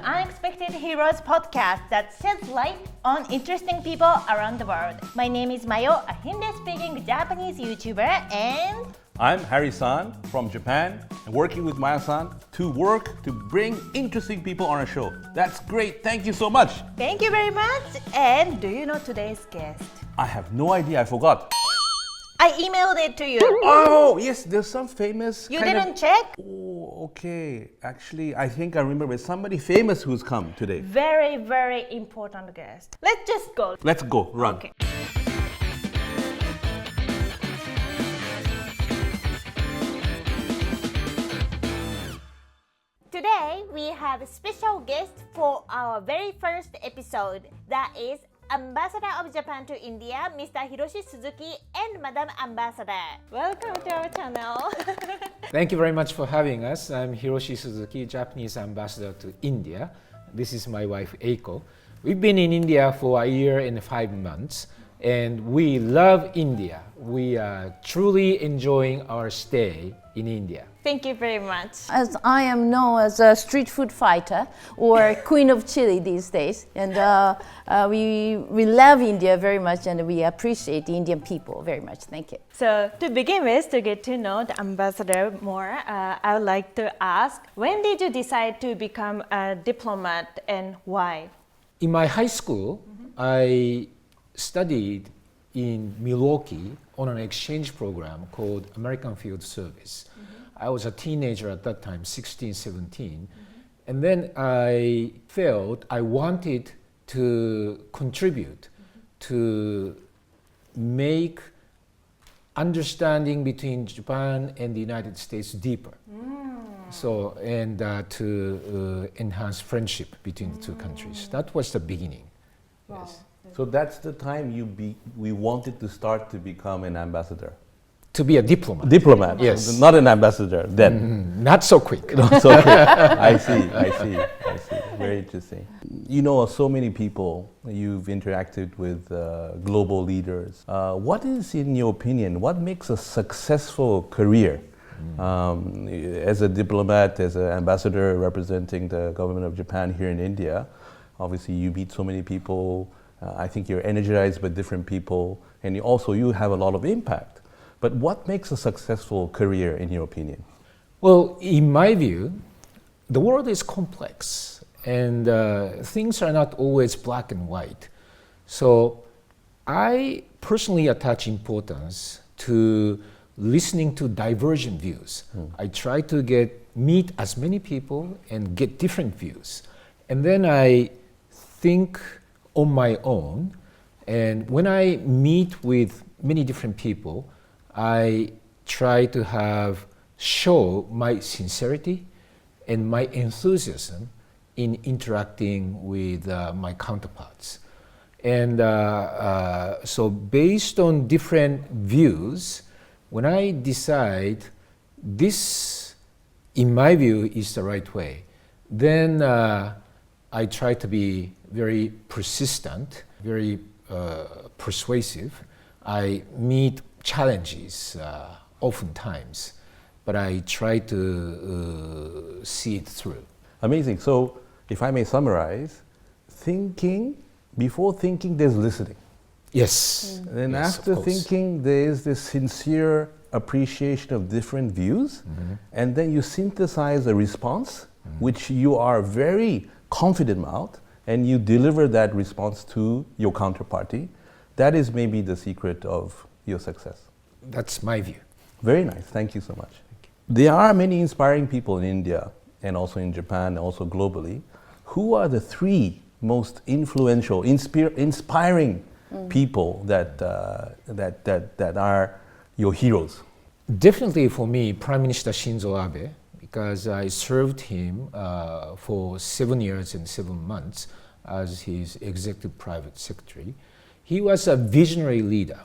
Unexpected Heroes podcast that sheds light on interesting people around the world. My name is Mayo, a Hindi-speaking Japanese YouTuber, and I'm Harry-san from Japan, and working with Mayo-san to bring interesting people on our show. That's great. Thank you so much. Thank you very much. And do you know today's guest? I have no idea. I forgot. I emailed it to you. Oh, yes. There's some famous You didn't check? Oh, okay. Actually, I think I remember somebody famous who's come today. Very, very important guest. Let's just go. Let's go. Run. Okay. Today, we have a special guest for our very first episode. That is Ambassador of Japan to India, Mr. Hiroshi Suzuki and Madam Ambassador. Welcome to our channel. Thank you very much for having us. I'm Hiroshi Suzuki, Japanese Ambassador to India. This is my wife Eiko. We've been in India for a year and 5 months, and we love India. We are truly enjoying our stay in India. Thank you very much. As I am known as a street food fighter or Queen of Chili these days, and we love India very much, and we appreciate the Indian people very much. Thank you. So to begin with, to get to know the ambassador more, I would like to ask, when did you decide to become a diplomat and why? In my high school, I studied in Milwaukee on an exchange program called American Field Service. I was a teenager at that time, 16, 17. And then I felt I wanted to contribute to make understanding between Japan and the United States deeper. So, and to enhance friendship between the two countries. That was the beginning. Wow. Yes. So that's the time we wanted to start to become an ambassador. To be a diplomat. Diplomat. Yes. Not an ambassador then. Not so quick. So I see. Very interesting. You know so many people. You've interacted with global leaders. What is, in your opinion, what makes a successful career as a diplomat, as an ambassador representing the government of Japan here in India? Obviously, you meet so many people. I think you're energized by different people, and you have a lot of impact. But what makes a successful career, in your opinion? Well, in my view, the world is complex, and things are not always black and white. So I personally attach importance to listening to divergent views. I try to meet as many people and get different views. And then I think on my own, and when I meet with many different people, I try to show my sincerity and my enthusiasm in interacting with my counterparts. And so based on different views, when I decide this, in my view, is the right way, then I try to be very persistent, very persuasive. I meet challenges oftentimes, but I try to see it through. Amazing. So, if I may summarize, before thinking, there's listening. Yes. And then yes, after thinking, there is this sincere appreciation of different views, and then you synthesize a response, which you are very confident about, and you deliver that response to your counterparty. That is maybe the secret of your success. That's my view. Very nice. Thank you so much. There are many inspiring people in India and also in Japan, also globally. Who are the 3 most influential, inspiring people that are your heroes? Definitely for me, Prime Minister Shinzo Abe, because I served him for 7 years and 7 months as his executive private secretary. He was a visionary leader.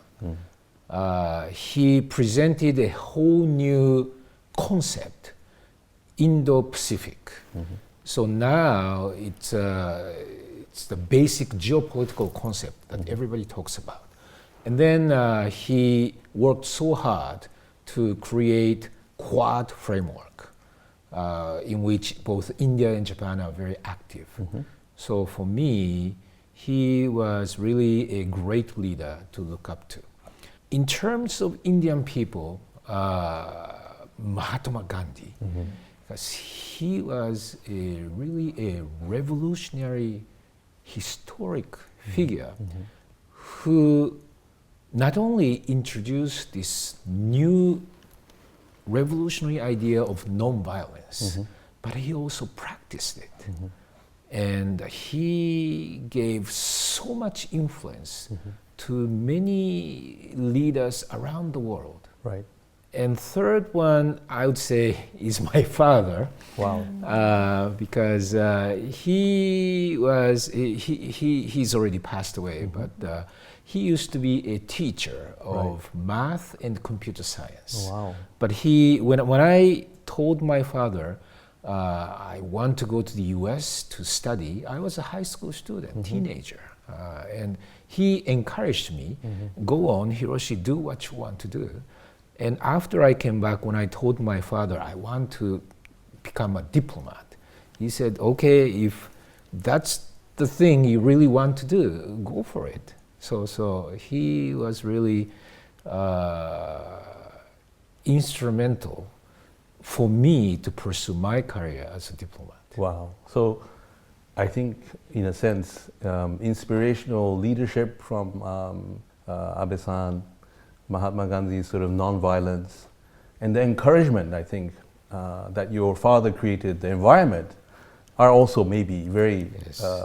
He presented a whole new concept, Indo-Pacific. So now it's the basic geopolitical concept that everybody talks about. And then he worked so hard to create Quad framework. in which both India and Japan are very active. So for me, he was really a great leader to look up to. In terms of Indian people, Mahatma Gandhi, because he was really a revolutionary, historic figure who not only introduced this new revolutionary idea of non-violence, but he also practiced it. And he gave so much influence to many leaders around the world. Right. And third one, I would say, is my father. Wow. Because he's already passed away, but he used to be a teacher of math and computer science. Oh, wow. But when I told my father I want to go to the US to study, I was a high school student, teenager. And he encouraged me, go on, Hiroshi, do what you want to do. And after I came back, when I told my father I want to become a diplomat, he said, okay, if that's the thing you really want to do, go for it. So he was really instrumental for me to pursue my career as a diplomat. Wow. So I think, in a sense, inspirational leadership from Abe-san, Mahatma Gandhi's sort of non-violence, and the encouragement, I think, that your father created, the environment, are also maybe very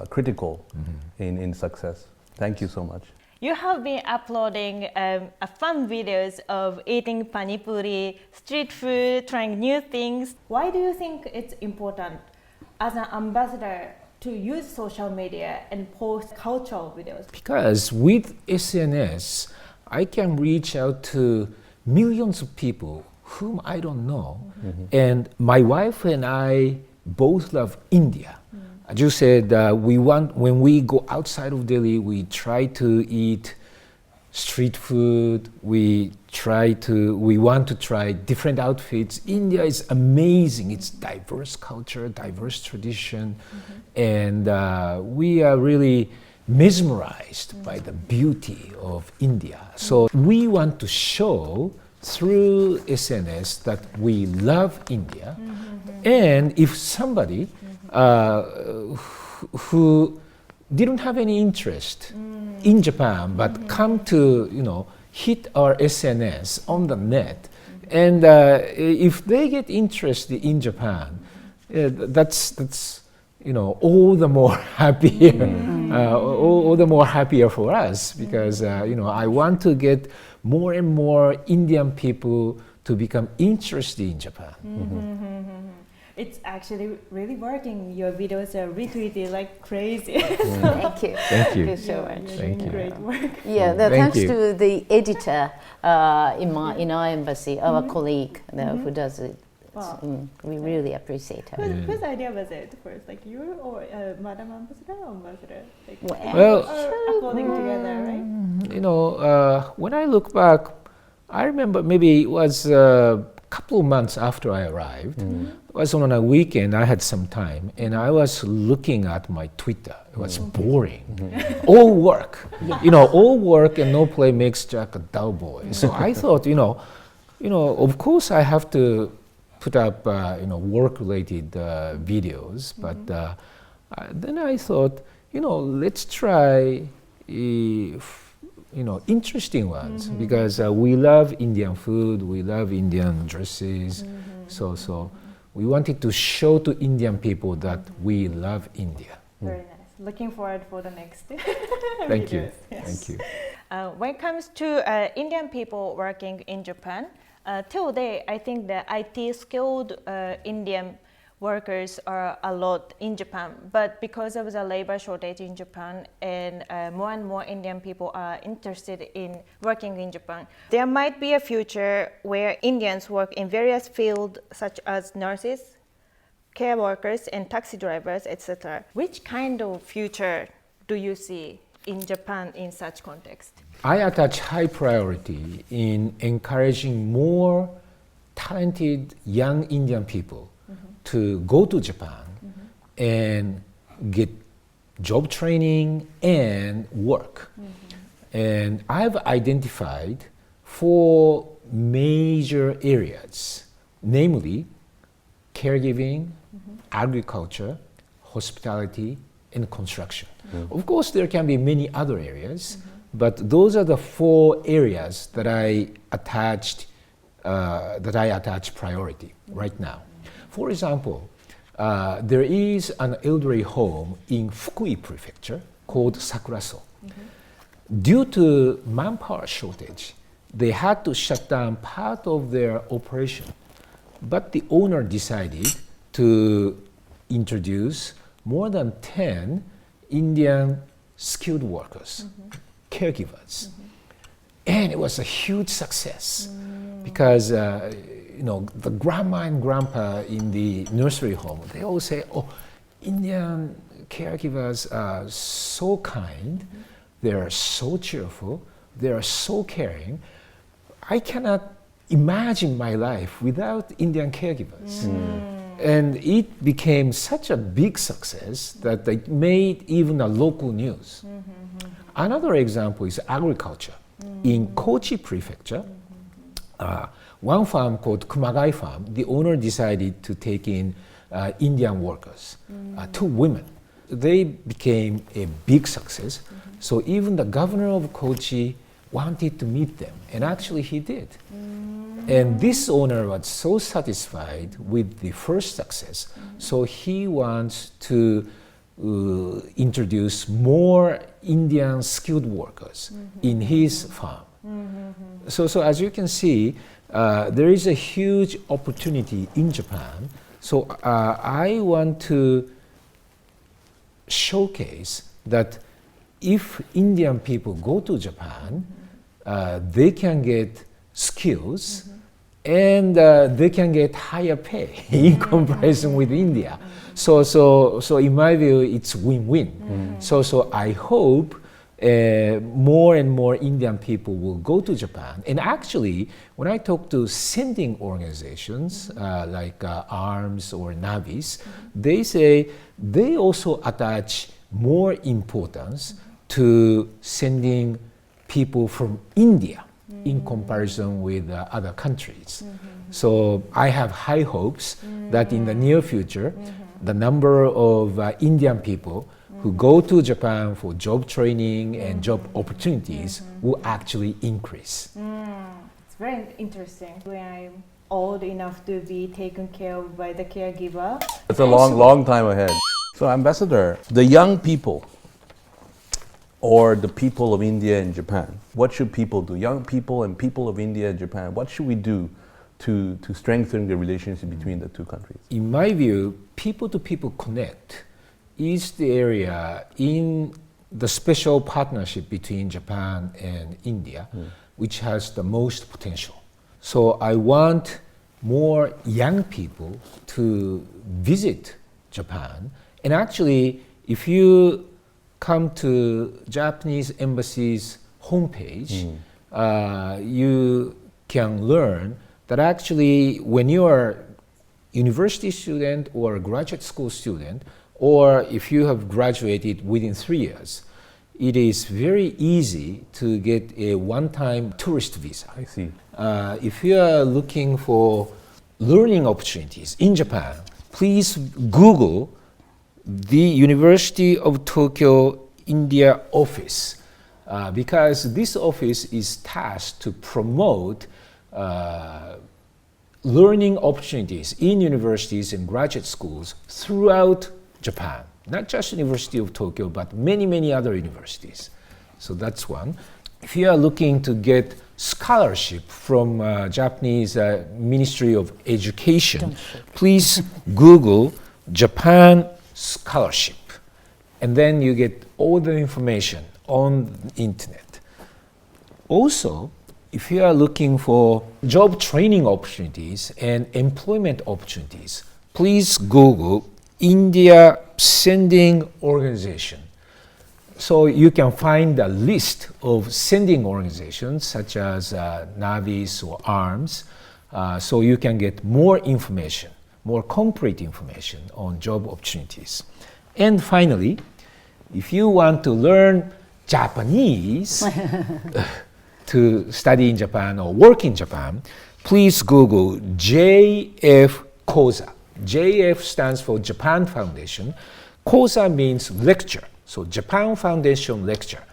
critical in success. Thank you so much. You have been uploading fun videos of eating pani puri, street food, trying new things. Why do you think it's important as an ambassador to use social media and post cultural videos? Because with SNS, I can reach out to millions of people whom I don't know. And my wife and I both love India. As you said, when we go outside of Delhi, we try to eat street food. We want to try different outfits. India is amazing. It's diverse culture, diverse tradition, and we are really mesmerized by the beauty of India. So we want to show through SNS that we love India, and if somebody who didn't have any interest in Japan but come to hit our SNS on the net, and if they get interested in Japan, that's all the more happier, all the more happier for us, because I want to get more and more Indian people to become interested in Japan. It's actually really working. Your videos are retweeted like crazy. Thank you. Thank you. Thank you so much. You're Thank doing you. great work. Yeah, Thank thanks you. to the editor in our embassy, our colleague who does it. Wow. We really appreciate her. Whose idea was it first? Like you or Madam Ambassador or Ambassador? Like, Well, are uploading together, right? when I look back, I remember maybe it was a couple of months after I arrived. It was on a weekend, I had some time, and I was looking at my Twitter. It was boring. All work. All work and no play makes Jack a dull boy. So I thought, of course I have to put up, work-related videos, but then I thought, let's try, interesting ones, because we love Indian food, we love Indian dresses, so we wanted to show to Indian people that we love India. Very nice. Looking forward for the next. Thank you. videos. Yes. Thank you. When it comes to Indian people working in Japan, till today, I think the IT skilled Indian workers are a lot in Japan, but because of the labor shortage in Japan and more and more Indian people are interested in working in Japan, there might be a future where Indians work in various fields such as nurses, care workers, and taxi drivers, etc. Which kind of future do you see in Japan in such context? I attach high priority in encouraging more talented young Indian people to go to Japan and get job training and work. And I've identified 4 major areas, namely caregiving, agriculture, hospitality, and construction. Of course, there can be many other areas, but those are the 4 areas that I attach priority right now. For example, there is an elderly home in Fukui Prefecture called Sakuraso. Due to manpower shortage, they had to shut down part of their operation, but the owner decided to introduce more than 10 Indian skilled workers, caregivers. And it was a huge success because the grandma and grandpa in the nursery home, they always say, oh, Indian caregivers are so kind, they are so cheerful, they are so caring. I cannot imagine my life without Indian caregivers. And it became such a big success that it made even a local news. Another example is agriculture. In Kochi Prefecture, one farm called Kumagai Farm, the owner decided to take in Indian workers, 2 women. They became a big success. So even the governor of Kochi wanted to meet them, and actually he did. And this owner was so satisfied with the first success, so he wants to introduce more Indian skilled workers in his farm. So as you can see, there is a huge opportunity in Japan. So I want to showcase that if Indian people go to Japan, they can get skills and they can get higher pay in comparison with India. So in my view, it's win-win. So I hope more and more Indian people will go to Japan. And actually, when I talk to sending organizations like ARMS or Navis, they say they also attach more importance to sending people from India in comparison with other countries. So I have high hopes that in the near future, the number of Indian people who go to Japan for job training and job opportunities will actually increase. It's very interesting. When I'm old enough to be taken care of by the caregiver. It's a long time ahead. So, Ambassador, the young people or the people of India and Japan, what should people do? Young people and people of India and Japan, what should we do to strengthen the relationship between the 2 countries? In my view, people-to-people connect is the area in the special partnership between Japan and India, which has the most potential. So I want more young people to visit Japan. And actually, if you come to Japanese embassy's homepage, you can learn that actually when you are university student or a graduate school student, or if you have graduated within 3 years, it is very easy to get a one-time tourist visa. I see. If you are looking for learning opportunities in Japan, please Google the University of Tokyo India office, because this office is tasked to promote learning opportunities in universities and graduate schools throughout Japan. Not just University of Tokyo, but many other universities. So that's one. If you are looking to get scholarship from Japanese Ministry of Education, please Google Japan scholarship. And then you get all the information on the internet. Also, if you are looking for job training opportunities and employment opportunities, please Google India Sending Organization. So you can find a list of sending organizations such as Navis or ARMS, so you can get more information more concrete information on job opportunities. And finally, if you want to learn Japanese to study in Japan or work in Japan, please Google JF Koza. JF stands for Japan Foundation. Koza means lecture. So Japan Foundation lecture.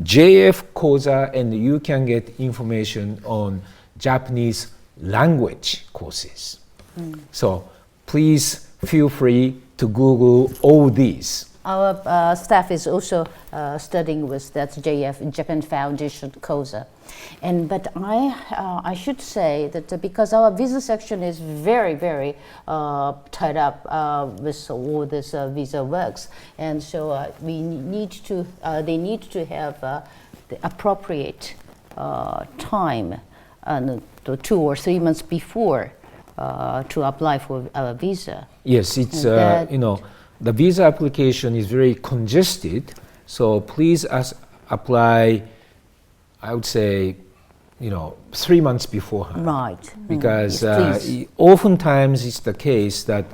JF Koza, and you can get information on Japanese language courses. So please feel free to Google all these. Our staff is also studying with that JF, Japan Foundation Koza. But I should say that because our visa section is very, very tied up with all this visa works, and so they need to have the appropriate time, 2 or 3 months before to apply for a visa. Yes, it's the visa application is very congested, so please apply, I would say, 3 months beforehand. Right. Because Yes, oftentimes it's the case that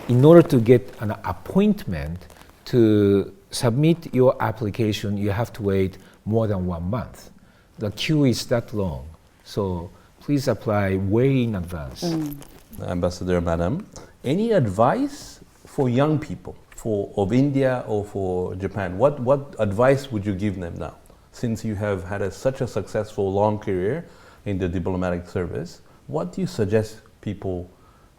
in order to get an appointment to submit your application, you have to wait more than 1 month. The queue is that long, so please apply way in advance. Ambassador Madam, any advice for young people of India or for Japan? What advice would you give them now? Since you have had such a successful long career in the diplomatic service, what do you suggest people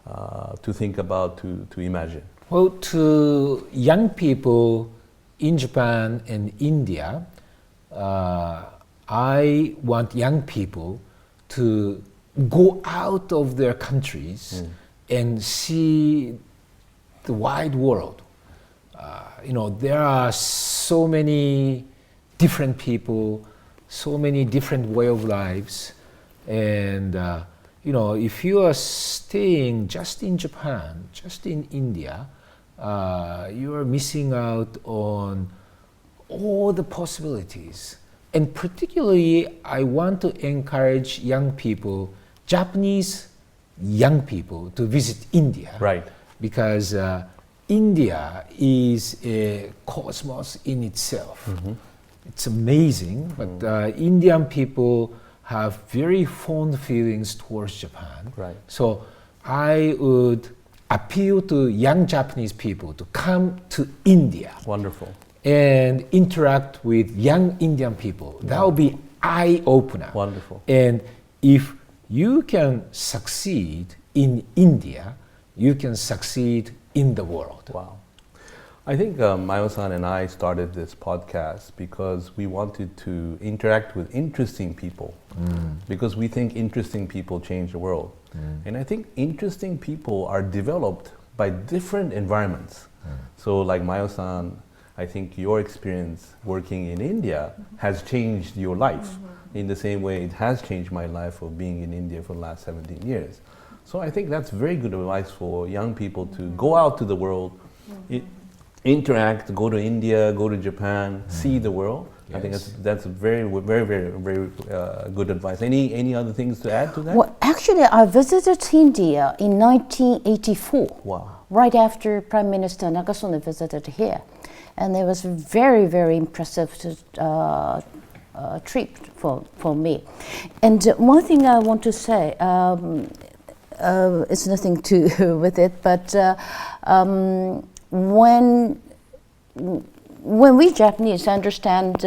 to think about, to imagine? Well, to young people in Japan and India, I want young people to go out of their countries and see the wide world. There are so many different people, so many different way of lives, and if you are staying just in Japan, just in India, you are missing out on all the possibilities. And particularly, I want to encourage young people, Japanese young people, to visit India. Right. Because India is a cosmos in itself. It's amazing, but Indian people have very fond feelings towards Japan. Right. So I would appeal to young Japanese people to come to India. Wonderful. And interact with young Indian people. That will be eye-opener. Wonderful. And if you can succeed in India, you can succeed in the world. Wow. I think Mayo-san and I started this podcast because we wanted to interact with interesting people, because we think interesting people change the world. And I think interesting people are developed by different environments. So like Mayo-san, I think your experience working in India has changed your life in the same way it has changed my life of being in India for the last 17 years. So I think that's very good advice for young people to go out to the world, interact, go to India, go to Japan, see the world. Yes. I think that's very, very, very, very good advice. Any other things to add to that? Well, actually, I visited India in 1984. Wow. Right after Prime Minister Nagasone visited here. And it was a very, very impressive trip for me. And one thing I want to say, it's nothing to with it, but when we Japanese understand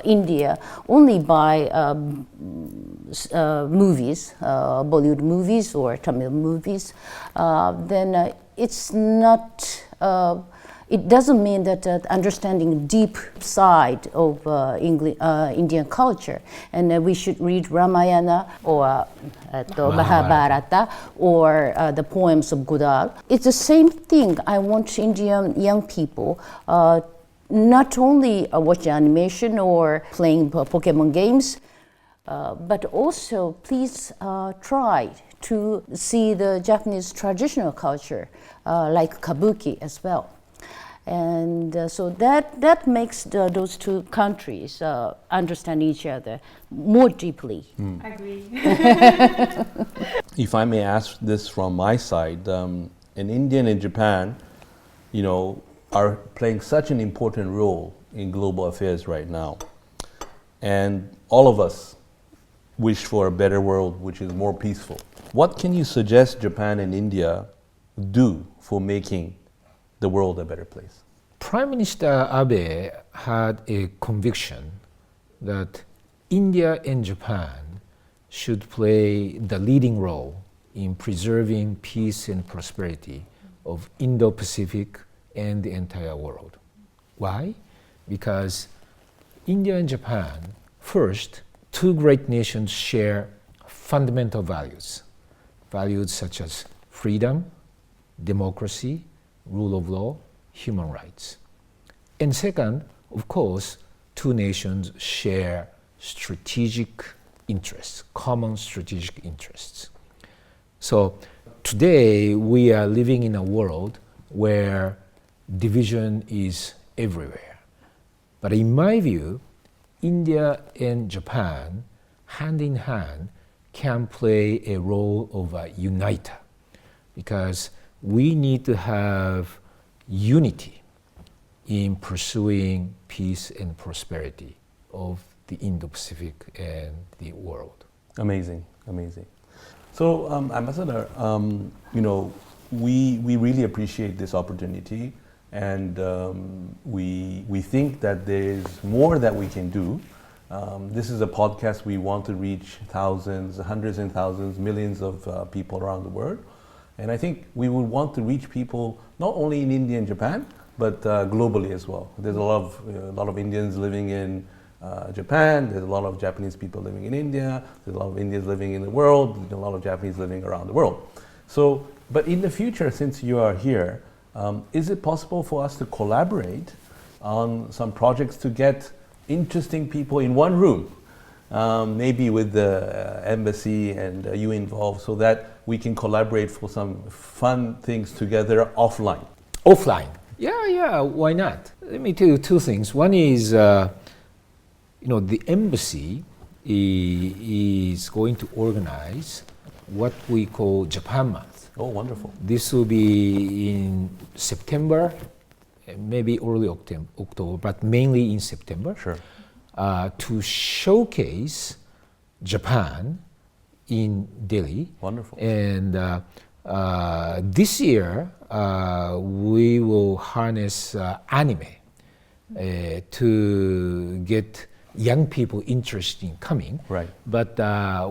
India only by movies, Bollywood movies or Tamil movies, then it's not. It doesn't mean that understanding deep side of Indian culture, and we should read Ramayana or Mahabharata or the poems of Godal. It's the same thing. I want Indian young people not only watch animation or playing Pokemon games, but also please try to see the Japanese traditional culture like Kabuki as well. And so that makes those two countries understand each other more deeply. Agree. If I may ask this from my side, and India and Japan, are playing such an important role in global affairs right now. And all of us wish for a better world which is more peaceful. What can you suggest Japan and India do for making the world a better place? Prime Minister Abe had a conviction that India and Japan should play the leading role in preserving peace and prosperity of Indo-Pacific and the entire world. Why? Because India and Japan, first, two great nations share fundamental values such as freedom, democracy, rule of law, human rights. And second, of course, two nations share strategic interests, common strategic interests. So today we are living in a world where division is everywhere. But in my view, India and Japan, hand in hand, can play a role of a uniter, because we need to have unity in pursuing peace and prosperity of the Indo-Pacific and the world. Amazing, amazing. So, Ambassador, we really appreciate this opportunity, and we think that there's more that we can do. This is a podcast we want to reach thousands, hundreds and thousands, millions of people around the world. And I think we would want to reach people not only in India and Japan, but globally as well. There's a lot of Indians living in Japan, there's a lot of Japanese people living in India, there's a lot of Indians living in the world, there's a lot of Japanese living around the world. So, but in the future, since you are here, is it possible for us to collaborate on some projects to get interesting people in one room, maybe with the embassy and you involved, so that we can collaborate for some fun things together offline? Offline? Yeah, why not? Let me tell you two things. One is, the embassy is going to organize what we call Japan Month. Oh, wonderful. This will be in September, maybe early October, but mainly in September. Sure. To showcase Japan in Delhi. Wonderful. And this year, we will harness anime to get young people interested in coming. Right. But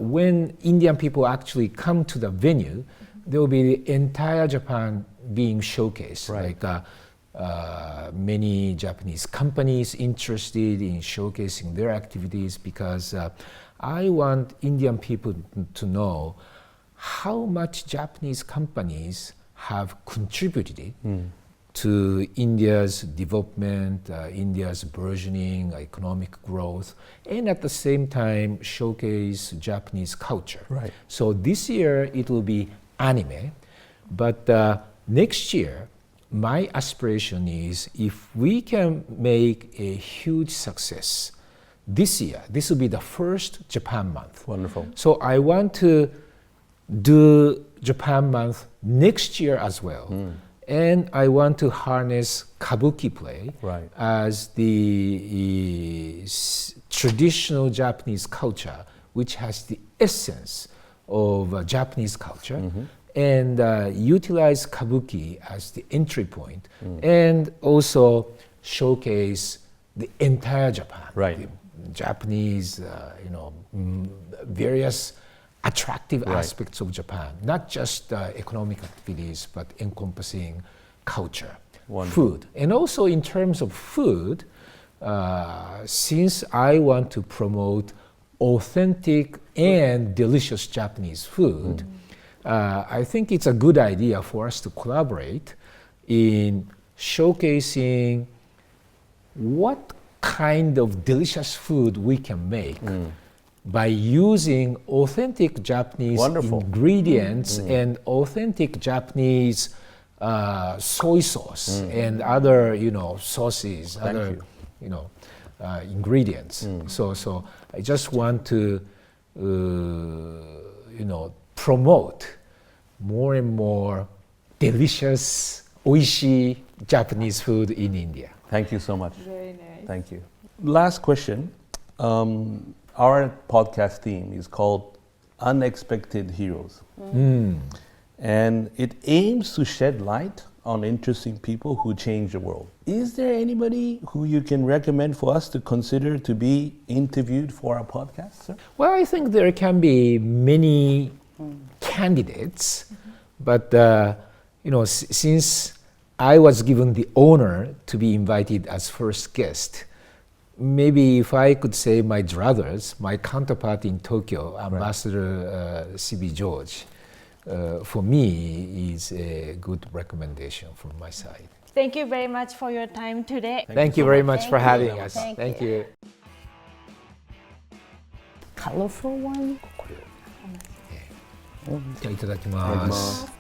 when Indian people actually come to the venue, there will be the entire Japan being showcased. Right. Like many Japanese companies interested in showcasing their activities, because I want Indian people to know how much Japanese companies have contributed to India's development, India's burgeoning economic growth, and at the same time showcase Japanese culture. Right. So this year it will be anime, but next year my aspiration is, if we can make a huge success this year, this will be the first Japan Month. Wonderful. So I want to do Japan Month next year as well. And I want to harness kabuki play Right. as the traditional Japanese culture, which has the essence of Japanese culture, and utilize kabuki as the entry point, and also showcase the entire Japan. Right. The Japanese, various attractive Right. aspects of Japan, not just economic activities, but encompassing culture, Wonderful. food. And also in terms of food, since I want to promote authentic and delicious Japanese food, I think it's a good idea for us to collaborate in showcasing what kind of delicious food we can make by using authentic Japanese Wonderful. ingredients and authentic Japanese soy sauce and other, sauces, Thank other, you. Ingredients. So I just want to, promote more and more delicious, oishi Japanese food in India. Thank you so much. Very nice. Thank you. Last question. Our podcast theme is called Unexpected Heroes. And it aims to shed light on interesting people who change the world. Is there anybody who you can recommend for us to consider to be interviewed for our podcast, sir? Well, I think there can be many candidates, but since I was given the honor to be invited as first guest, maybe if I could say my brothers, my counterpart in Tokyo, Ambassador C.B. George, for me is a good recommendation from my side. Thank you very much for your time today. Thank you very much for Thank having you. us. Thank Thank you. Colorful one. じゃあいただきます。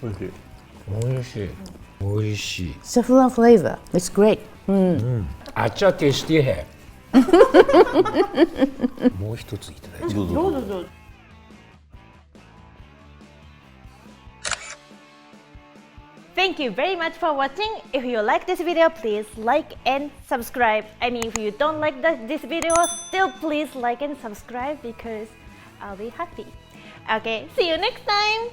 おいしい。おいしい。おいしい。 Saffron flavor. It's great. あちゃ消してへん。もう一ついただいて。どうぞどうぞ。Thank you very much for watching. If you like this video, please like and subscribe. I mean, if you don't like this video, still please like and subscribe because I'll be happy. Okay, see you next time.